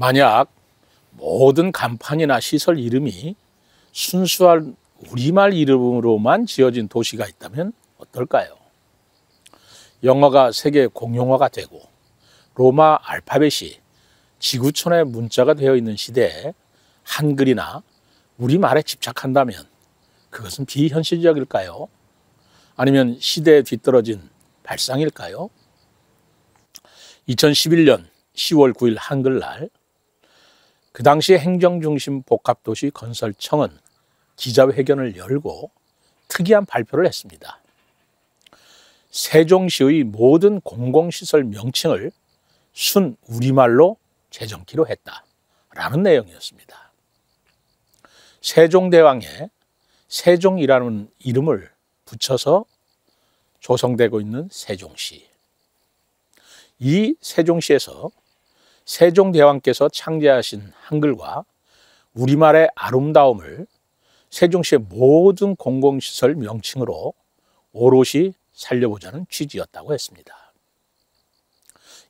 만약 모든 간판이나 시설 이름이 순수한 우리말 이름으로만 지어진 도시가 있다면 어떨까요? 영어가 세계 공용어가 되고 로마 알파벳이 지구촌의 문자가 되어 있는 시대에 한글이나 우리말에 집착한다면 그것은 비현실적일까요? 아니면 시대에 뒤떨어진 발상일까요? 2011년 10월 9일 한글날 그 당시 행정중심 복합도시 건설청은 기자회견을 열고 특이한 발표를 했습니다. 세종시의 모든 공공시설 명칭을 순 우리말로 제정키로 했다라는 내용이었습니다. 세종대왕의 세종이라는 이름을 붙여서 조성되고 있는 세종시. 이 세종시에서 세종대왕께서 창제하신 한글과 우리말의 아름다움을 세종시의 모든 공공시설 명칭으로 오롯이 살려보자는 취지였다고 했습니다.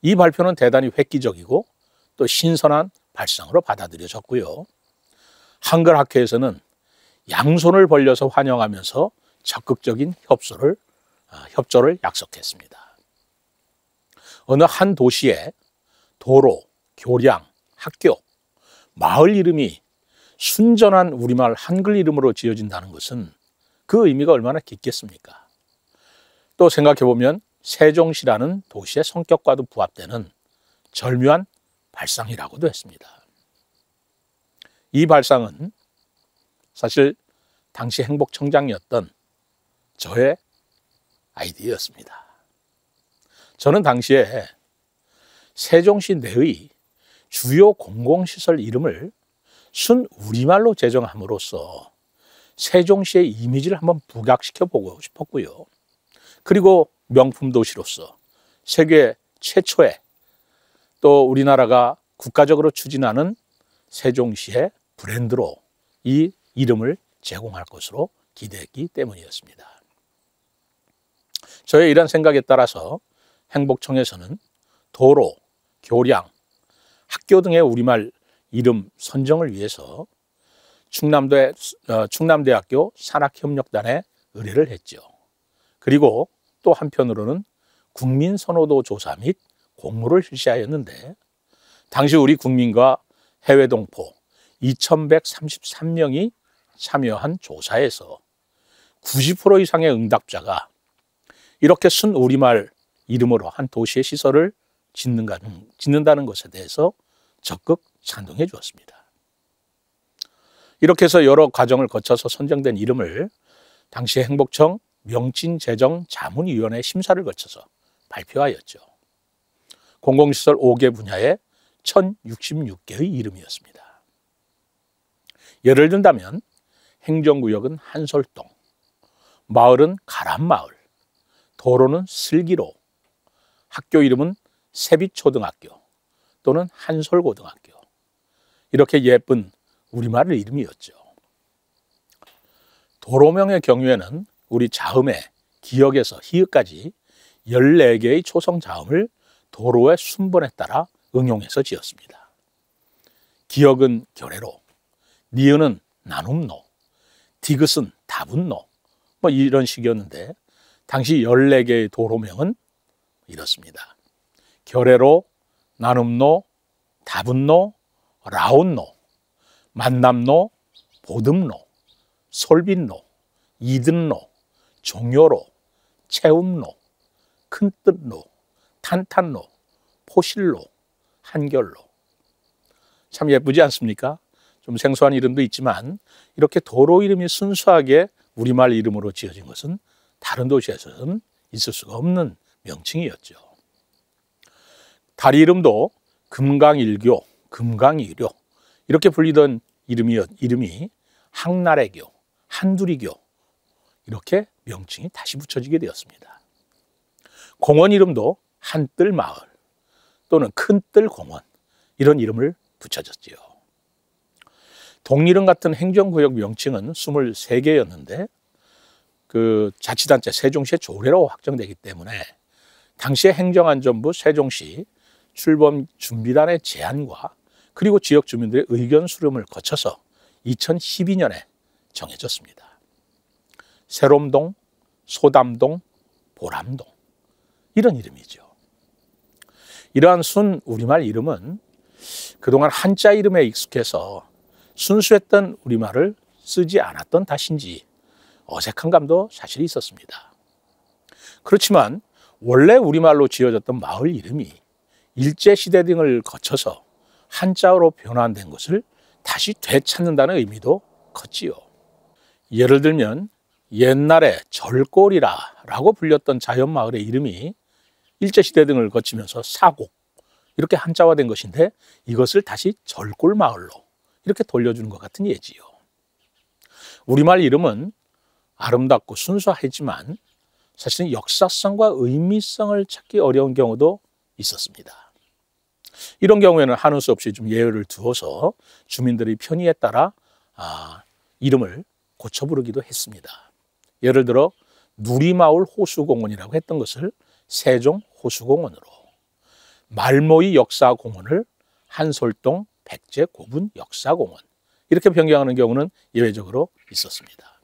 이 발표는 대단히 획기적이고 또 신선한 발상으로 받아들여졌고요. 한글학회에서는 양손을 벌려서 환영하면서 적극적인 협조를 약속했습니다. 어느 한 도시에 도로, 교량, 학교, 마을 이름이 순전한 우리말 한글 이름으로 지어진다는 것은 그 의미가 얼마나 깊겠습니까? 또 생각해보면 세종시라는 도시의 성격과도 부합되는 절묘한 발상이라고도 했습니다. 이 발상은 사실 당시 행복청장이었던 저의 아이디어였습니다. 저는 당시에 세종시 내의 주요 공공시설 이름을 순 우리말로 제정함으로써 세종시의 이미지를 한번 부각시켜 보고 싶었고요. 그리고 명품 도시로서 세계 최초의 또 우리나라가 국가적으로 추진하는 세종시의 브랜드로 이 이름을 제공할 것으로 기대했기 때문이었습니다. 저의 이런 생각에 따라서 행복청에서는 도로, 교량, 학교 등의 우리말 이름 선정을 위해서 충남대학교 산학협력단에 의뢰를 했죠. 그리고 또 한편으로는 국민선호도 조사 및 공모를 실시하였는데 당시 우리 국민과 해외 동포 2,133명이 참여한 조사에서 90% 이상의 응답자가 이렇게 순 우리말 이름으로 한 도시의 시설을 짓는다는 것에 대해서 적극 찬동해 주었습니다. 이렇게 해서 여러 과정을 거쳐서 선정된 이름을 당시 행복청 명칭제정자문위원회 심사를 거쳐서 발표하였죠. 공공시설 5개 분야에 1066개의 이름이었습니다. 예를 든다면 행정구역은 한솔동, 마을은 가람마을, 도로는 슬기로, 학교 이름은 세빛초등학교 또는 한솔고등학교, 이렇게 예쁜 우리말 이름이었죠. 도로명의 경우에는 우리 자음의 기역에서 희읍까지 14개의 초성 자음을 도로의 순번에 따라 응용해서 지었습니다. 기역은 결례로, 니은은 나눔노, 디귿은 다분노, 이런 식이었는데 당시 14개의 도로명은 이렇습니다. 결례로, 나눔노, 다분노, 라온노, 만남로, 보듬로, 솔빈로, 이든로, 종요로, 채움로, 큰뜻로, 탄탄로, 포실로, 한결로. 참 예쁘지 않습니까? 좀 생소한 이름도 있지만 이렇게 도로 이름이 순수하게 우리말 이름으로 지어진 것은 다른 도시에서는 있을 수가 없는 명칭이었죠. 다리 이름도 금강일교, 금강이료 이렇게 불리던 이름이 항나래교, 한두리교 이렇게 명칭이 다시 붙여지게 되었습니다. 공원 이름도 한뜰마을 또는 큰뜰공원 이런 이름을 붙여졌지요. 동리릉 같은 행정구역 명칭은 23개였는데 그 자치단체 세종시의 조례로 확정되기 때문에 당시의 행정안전부 세종시 출범 준비단의 제안과 그리고 지역 주민들의 의견 수렴을 거쳐서 2012년에 정해졌습니다. 새롬동, 소담동, 보람동, 이런 이름이죠. 이러한 순 우리말 이름은 그동안 한자 이름에 익숙해서 순수했던 우리말을 쓰지 않았던 탓인지 어색한 감도 사실 있었습니다. 그렇지만 원래 우리말로 지어졌던 마을 이름이 일제시대 등을 거쳐서 한자어로 변환된 것을 다시 되찾는다는 의미도 컸지요. 예를 들면 옛날에 절골이라고 불렸던 자연마을의 이름이 일제시대 등을 거치면서 사곡, 이렇게 한자화된 것인데 이것을 다시 절골마을로 이렇게 돌려주는 것 같은 예지요. 우리말 이름은 아름답고 순수하지만 사실은 역사성과 의미성을 찾기 어려운 경우도 있었습니다. 이런 경우에는 한우 수 없이 좀 예외를 두어서 주민들의 편의에 따라 이름을 고쳐 부르기도 했습니다. 예를 들어 누리마을 호수공원이라고 했던 것을 세종 호수공원으로, 말모이 역사공원을 한솔동 백제고분 역사공원, 이렇게 변경하는 경우는 예외적으로 있었습니다.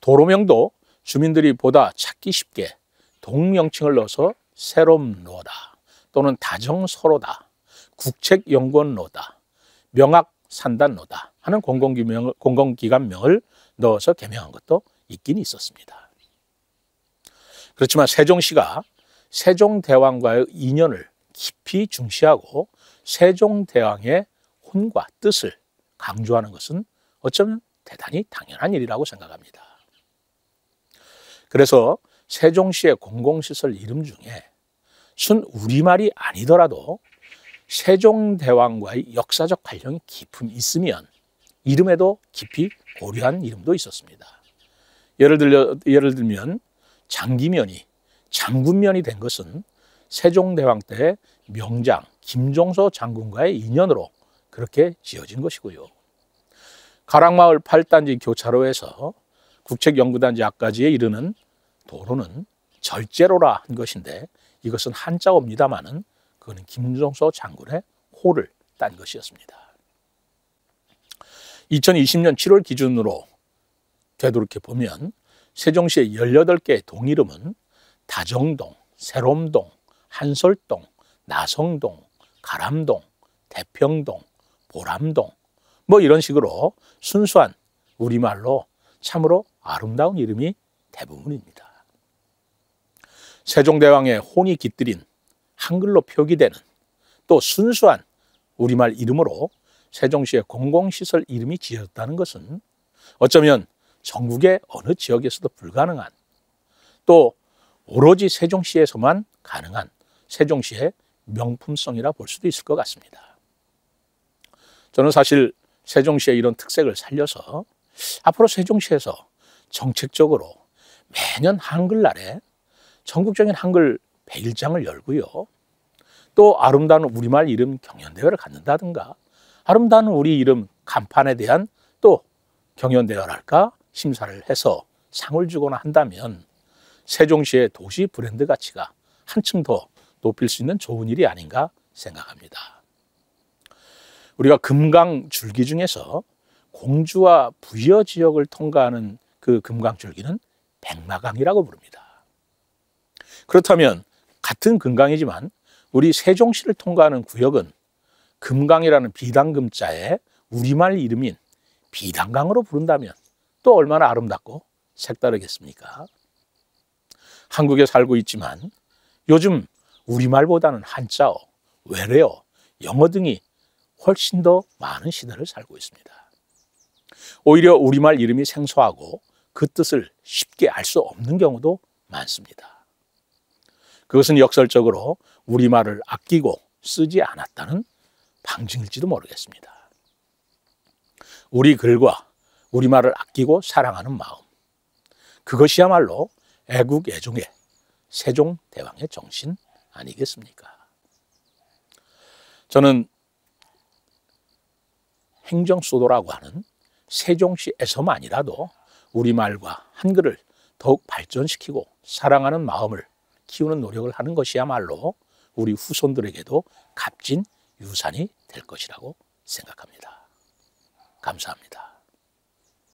도로명도 주민들이 보다 찾기 쉽게 동명칭을 넣어서 새롬로다 또는 다정서로다, 국책연구원로다, 명학산단로다 하는 공공기관명을 넣어서 개명한 것도 있긴 있었습니다. 그렇지만 세종시가 세종대왕과의 인연을 깊이 중시하고 세종대왕의 혼과 뜻을 강조하는 것은 어쩌면 대단히 당연한 일이라고 생각합니다. 그래서 세종시의 공공시설 이름 중에 순 우리말이 아니더라도 세종대왕과의 역사적 관련이 깊이 있으면 이름에도 깊이 고려한 이름도 있었습니다. 예를 들면 장기면이 장군면이 된 것은 세종대왕 때 명장 김종서 장군과의 인연으로 그렇게 지어진 것이고요. 가락마을 8단지 교차로에서 국책연구단지 앞까지에 이르는 도로는 절제로라 한 것인데 이것은 한자어입니다마는 그거는 김종서 장군의 호를 딴 것이었습니다. 2020년 7월 기준으로 되돌이켜 보면 세종시의 18개의 동 이름은 다정동, 새롬동, 한솔동, 나성동, 가람동, 대평동, 보람동, 뭐 이런 식으로 순수한 우리말로 참으로 아름다운 이름이 대부분입니다. 세종대왕의 혼이 깃들인 한글로 표기되는 또 순수한 우리말 이름으로 세종시의 공공시설 이름이 지어졌다는 것은 어쩌면 전국의 어느 지역에서도 불가능한, 또 오로지 세종시에서만 가능한 세종시의 명품성이라 볼 수도 있을 것 같습니다. 저는 사실 세종시의 이런 특색을 살려서 앞으로 세종시에서 정책적으로 매년 한글날에 전국적인 한글 100일장을 열고요. 또 아름다운 우리말 이름 경연대회를 갖는다든가 아름다운 우리 이름 간판에 대한 또 경연대회랄까 심사를 해서 상을 주거나 한다면 세종시의 도시 브랜드 가치가 한층 더 높일 수 있는 좋은 일이 아닌가 생각합니다. 우리가 금강 줄기 중에서 공주와 부여 지역을 통과하는 그 금강 줄기는 백마강이라고 부릅니다. 그렇다면 같은 금강이지만 우리 세종시를 통과하는 구역은 금강이라는 비단금자에 우리말 이름인 비단강으로 부른다면 또 얼마나 아름답고 색다르겠습니까? 한국에 살고 있지만 요즘 우리말보다는 한자어, 외래어, 영어 등이 훨씬 더 많은 시대를 살고 있습니다. 오히려 우리말 이름이 생소하고 그 뜻을 쉽게 알 수 없는 경우도 많습니다. 그것은 역설적으로 우리말을 아끼고 쓰지 않았다는 방증일지도 모르겠습니다. 우리 글과 우리말을 아끼고 사랑하는 마음, 그것이야말로 애국 애종의 세종대왕의 정신 아니겠습니까? 저는 행정수도라고 하는 세종시에서만이라도 우리말과 한글을 더욱 발전시키고 사랑하는 마음을 키우는 노력을 하는 것이야말로 우리 후손들에게도 값진 유산이 될 것이라고 생각합니다. 감사합니다.